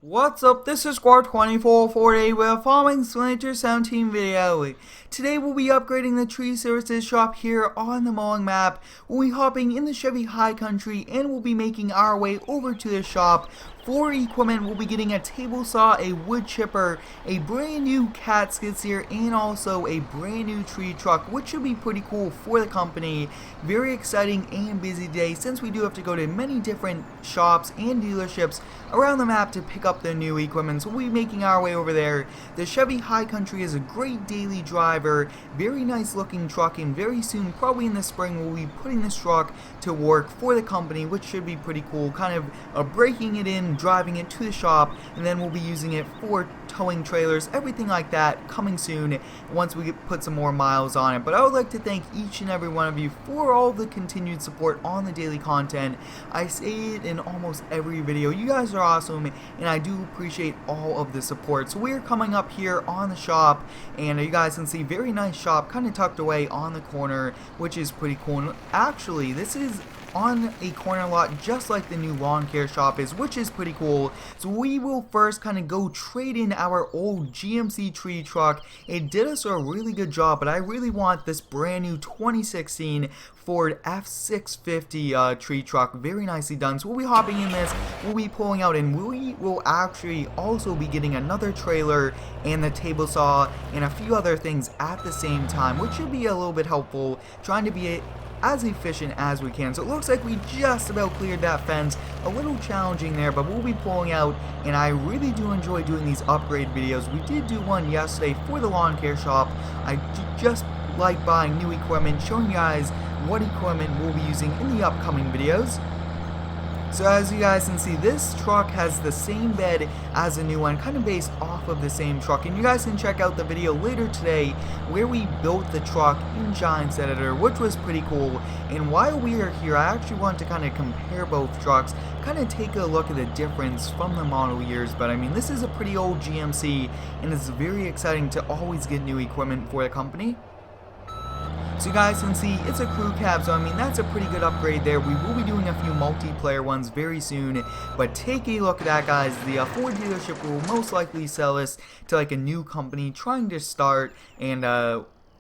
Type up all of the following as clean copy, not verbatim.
What's up, this is Squad 24 for a with Farming Simulator 17 video. Today we'll be upgrading the tree services shop here on the mowing map. We'll be hopping in the Chevy High Country and we'll be making our way over to the shop. For equipment, we'll be getting a table saw, a wood chipper, a brand new cat skid steer, and also a brand new tree truck, which should be pretty cool for the company. Very exciting and busy day since we do have to go to many different shops and dealerships around the map to pick up the new equipment, so we'll be making our way over there. The Chevy High Country is a great daily driver, very nice looking truck, and very soon, probably in the spring, we'll be putting this truck to work for the company, which should be pretty cool, kind of breaking it in, driving it to the shop, and then we'll be using it for towing trailers, everything like that, coming soon once we put some more miles on it. But I would like to thank each and every one of you for all the continued support on the daily content. I say it in almost every video. You guys are awesome, and I do appreciate all of the support. So we're coming up here on the shop, and you guys can see very nice shop kind of tucked away on the corner, which is pretty cool. And actually, this is on a corner lot just like the new lawn care shop is, which is pretty cool. So we will first kind of go trade in our old GMC tree truck. It did us a really good job, but I really want this brand new 2016 Ford F650 tree truck. Very nicely done. So we'll be hopping in this, we'll be pulling out, and we will actually also be getting another trailer and the table saw and a few other things at the same time, which should be a little bit helpful, trying to be as efficient as we can. So it looks like we just about cleared that fence. A little challenging there, but we'll be pulling out, and I really do enjoy doing these upgrade videos. We did do one yesterday for the lawn care shop. I just like buying new equipment, showing you guys what equipment we'll be using in the upcoming videos. So as you guys can see, this truck has the same bed as the new one, kind of based off of the same truck. And you guys can check out the video later today where we built the truck in Giants Editor, which was pretty cool. And while we are here, I actually want to kind of compare both trucks, kind of take a look at the difference from the model years. But I mean, this is a pretty old GMC, and it's very exciting to always get new equipment for the company. So you guys can see it's a crew cab, so I mean that's a pretty good upgrade there. We will be doing a few multiplayer ones very soon, but take a look at that, guys. The Ford dealership will most likely sell this to like a new company trying to start, and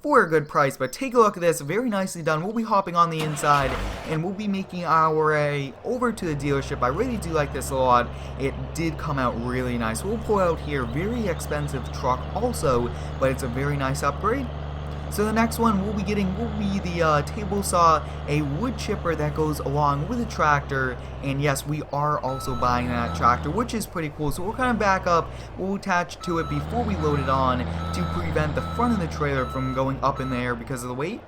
for a good price. But take a look at this, very nicely done. We'll be hopping on the inside and we'll be making our way over to the dealership. I really do like this a lot. It did come out really nice. We'll pull out here, very expensive truck also, but it's a very nice upgrade. So the next one we'll be getting will be the table saw, a wood chipper that goes along with a tractor, and yes, we are also buying that tractor, which is pretty cool. So we'll kind of back up, we'll attach to it before we load it on to prevent the front of the trailer from going up in the air because of the weight.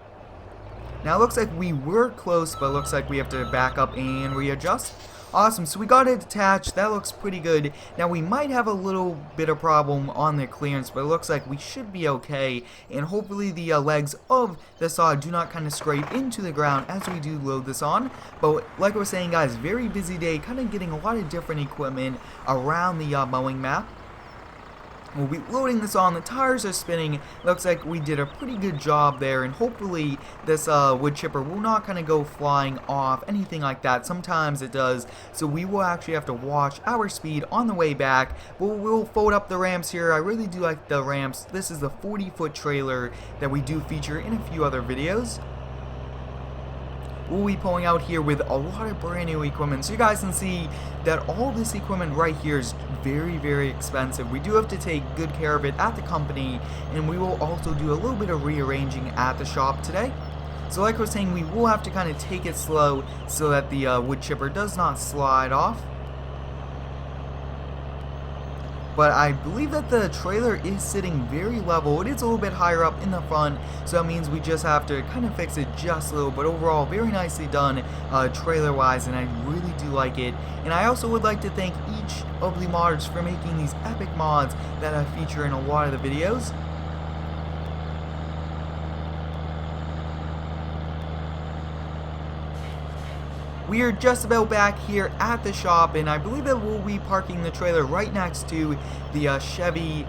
Now it looks like we were close, but it looks like we have to back up and readjust. Awesome, so we got it attached. That looks pretty good. Now we might have a little bit of problem on the clearance, but it looks like we should be okay, and hopefully the legs of the saw do not kind of scrape into the ground as we do load this on. But like I was saying, guys, very busy day, kind of getting a lot of different equipment around the mowing map. We'll be loading this on, the tires are spinning. Looks like we did a pretty good job there, and hopefully this wood chipper will not kind of go flying off, anything like that. Sometimes it does, so we will actually have to watch our speed on the way back. But we'll fold up the ramps here. I really do like the ramps. This is the 40-foot trailer that we do feature in a few other videos. We'll be pulling out here with a lot of brand new equipment, so you guys can see that all this equipment right here is very, very expensive. We do have to take good care of it at the company, and we will also do a little bit of rearranging at the shop today. So like I was saying, we will have to kind of take it slow so that the wood chipper does not slide off. But I believe that the trailer is sitting very level. It is a little bit higher up in the front, so that means we just have to kind of fix it just a little. But overall, very nicely done trailer-wise, and I really do like it. And I also would like to thank each of the modders for making these epic mods that I feature in a lot of the videos. We are just about back here at the shop, and I believe that we'll be parking the trailer right next to the Chevy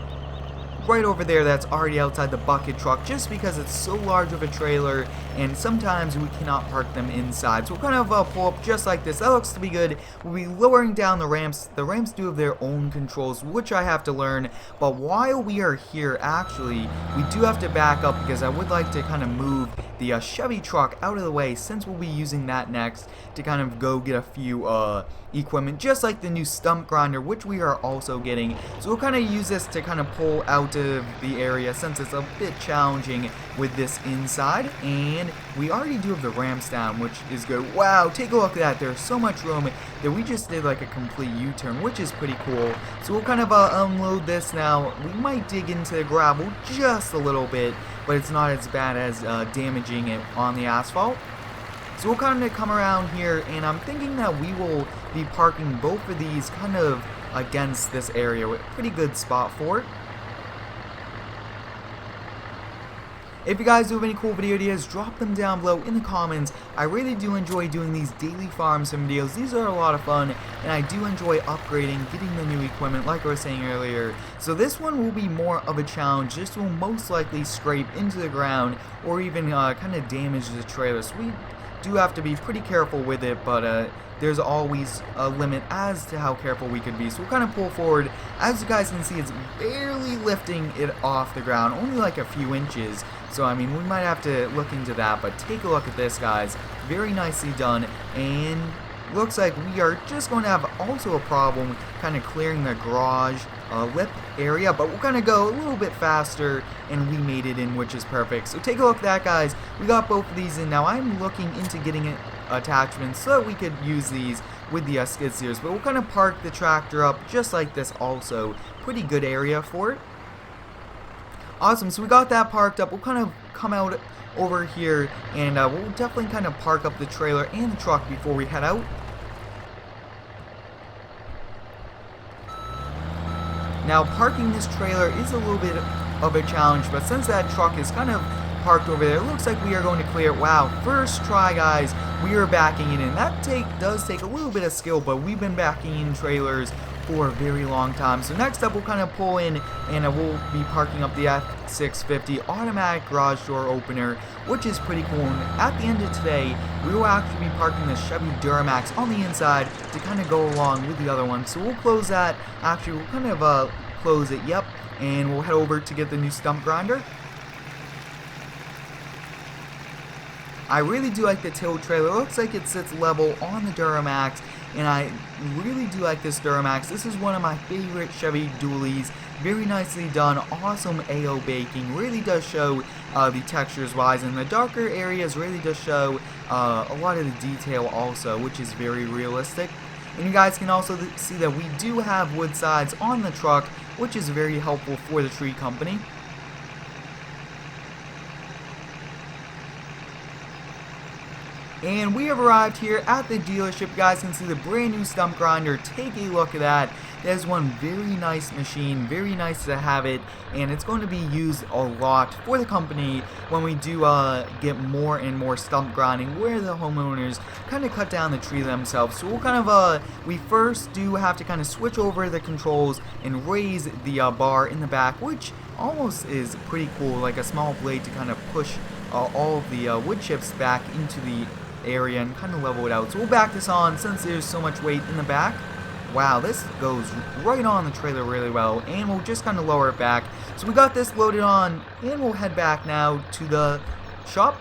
right over there that's already outside the bucket truck just because it's so large of a trailer and sometimes we cannot park them inside. So we'll kind of pull up just like this. That looks to be good. We'll be lowering down the ramps. The ramps do have their own controls, which I have to learn. But while we are here, actually, we do have to back up because I would like to kind of move the Chevy truck out of the way since we'll be using that next to kind of go get a few equipment, just like the new stump grinder, which we are also getting. So we'll kind of use this to kind of pull out of the area since it's a bit challenging with this inside. And we already do have the ramps down, which is good. Wow, take a look at that. There's so much room that we just did like a complete U-turn, which is pretty cool. So we'll kind of unload this now. We might dig into the gravel just a little bit, but it's not as bad as damaging it on the asphalt. So we'll kind of come around here, and I'm thinking that we will be parking both of these kind of against this area with a pretty good spot for it. If you guys do have any cool video ideas, drop them down below in the comments. I really do enjoy doing these daily farm sim videos. These are a lot of fun, and I do enjoy upgrading, getting the new equipment like I was saying earlier. So this one will be more of a challenge. This will most likely scrape into the ground or even kind of damage the trailer. So we do have to be pretty careful with it, but there's always a limit as to how careful we could be. So we'll kind of pull forward. As you guys can see, it's barely lifting it off the ground, only like a few inches. So I mean, we might have to look into that, but take a look at this, guys. Very nicely done, and looks like we are just going to have also a problem kind of clearing the garage lip area, but we'll kind of go a little bit faster, and we made it in, which is perfect. So take a look at that, guys. We got both of these in. Now I'm looking into getting it attachments so that we could use these with the skid steers, but we'll kind of park the tractor up just like this also. Pretty good area for it. Awesome, so we got that parked up. We'll kind of come out over here, and we'll definitely kind of park up the trailer and the truck before we head out. Now parking this trailer is a little bit of a challenge, but since that truck is kind of parked over there, it looks like we are going to clear it. Wow, first try, guys, we are backing it in. That does take a little bit of skill, but we've been backing in trailers for a very long time. So next up, we'll kind of pull in, and we'll be parking up the F650 automatic garage door opener, which is pretty cool. And at the end of today, we will actually be parking the Chevy Duramax on the inside to kind of go along with the other one. So we'll close that. Actually, we'll kind of close it, yep, and we'll head over to get the new stump grinder. I really do like the tilt trailer. It looks like it sits level on the Duramax, and I really do like this Duramax. This is one of my favorite Chevy dualies. Very nicely done, awesome AO baking. Really does show the textures wise, and the darker areas really does show a lot of the detail also, which is very realistic. And you guys can also see that we do have wood sides on the truck, which is very helpful for the tree company. And we have arrived here at the dealership. You guys can see the brand new stump grinder. Take a look at that. That is one very nice machine. Very nice to have it. And it's going to be used a lot for the company when we do get more and more stump grinding, where the homeowners kind of cut down the tree themselves. So we'll kind of, we first do have to kind of switch over the controls and raise the bar in the back, which almost is pretty cool. Like a small blade to kind of push all of the wood chips back into the area and kind of level it out. So we'll back this on since there's so much weight in the back. Wow, this goes right on the trailer really well, and we'll just kind of lower it back. So we got this loaded on, and we'll head back now to the shop.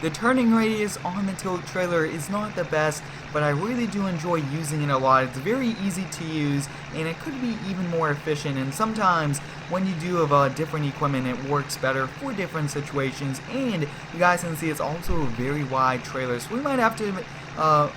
The turning radius on the tilt trailer is not the best, but I really do enjoy using it a lot. It's very easy to use, and it could be even more efficient, and sometimes when you do have different equipment, it works better for different situations. And you guys can see it's also a very wide trailer, so we might have to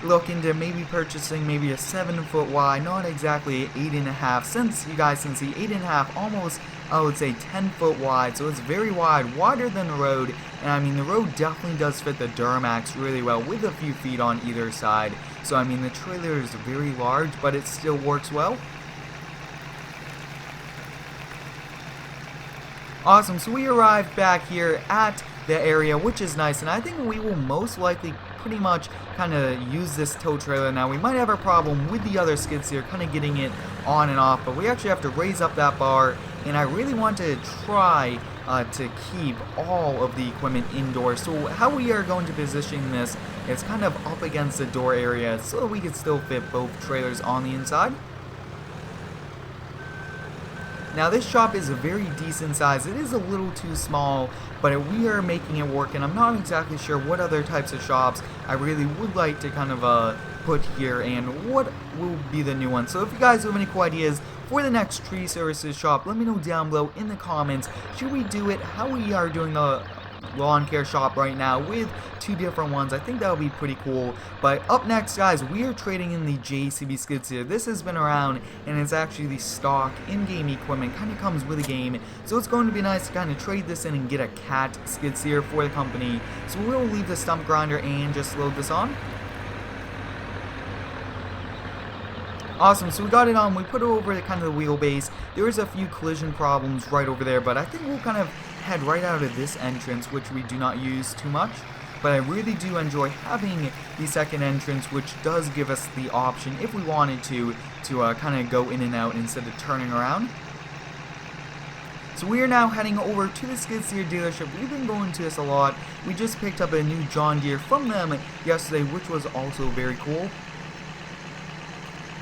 look into maybe purchasing maybe a 7-foot wide, not exactly 8.5, since you guys can see 8.5 almost, I would say 10-foot wide, so it's very wide, wider than the road. And I mean, the road definitely does fit the Duramax really well with a few feet on either side. So I mean, the trailer is very large, but it still works well. Awesome, so we arrived back here at the area, which is nice, and I think we will most likely pretty much kind of use this tow trailer now. We might have a problem with the other skid steer kind of getting it on and off, but we actually have to raise up that bar, and I really want to try to keep all of the equipment indoors. So how we are going to position this is kind of up against the door area so that we can still fit both trailers on the inside. Now this shop is a very decent size. It is a little too small, but we are making it work, and I'm not exactly sure what other types of shops I really would like to kind of put here and what will be the new one. So if you guys have any cool ideas for the next tree services shop, let me know down below in the comments. Should we do it how we are doing the lawn care shop right now with two different ones? I think that would be pretty cool. But up next, guys, we are trading in the JCB skid steer. This has been around, and it's actually the stock in-game equipment, kind of comes with the game, so it's going to be nice to kind of trade this in and get a cat skid steer for the company. So we'll leave the stump grinder and just load this on. Awesome, so we got it on, we put it over the kind of the wheelbase. There is a few collision problems right over there, but I think we'll kind of head right out of this entrance, which we do not use too much. But I really do enjoy having the second entrance, which does give us the option, if we wanted to kind of go in and out instead of turning around. So we are now heading over to the skid steer dealership. We've been going to this a lot. We just picked up a new John Deere from them yesterday, which was also very cool.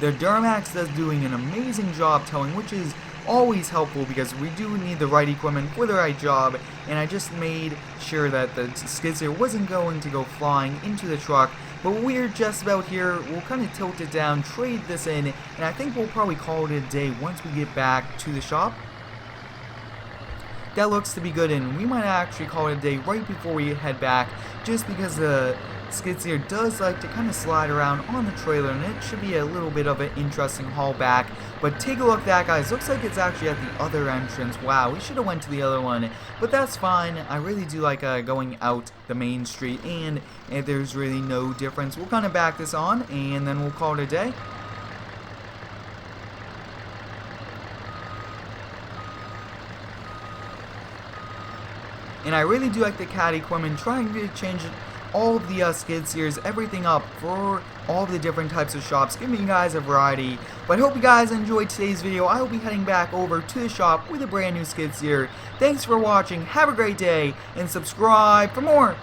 Their Duramax is doing an amazing job towing, which is always helpful because we do need the right equipment for the right job, and I just made sure that the skid steer wasn't going to go flying into the truck. But we're just about here. We'll kind of tilt it down, trade this in, and I think we'll probably call it a day once we get back to the shop. That looks to be good, and we might actually call it a day right before we head back, just because the skid steer does like to kind of slide around on the trailer, and it should be a little bit of an interesting haul back. But take a look at that, guys. Looks like it's actually at the other entrance. Wow, we should have went to the other one, but that's fine. I really do like going out the main street, and there's really no difference. We'll kind of back this on, and then we'll call it a day. And I really do like the cat equipment, trying to change all of the skid steers, everything up for all the different types of shops, giving you guys a variety. But I hope you guys enjoyed today's video. I will be heading back over to the shop with a brand new skid steer. Thanks for watching, have a great day, and subscribe for more.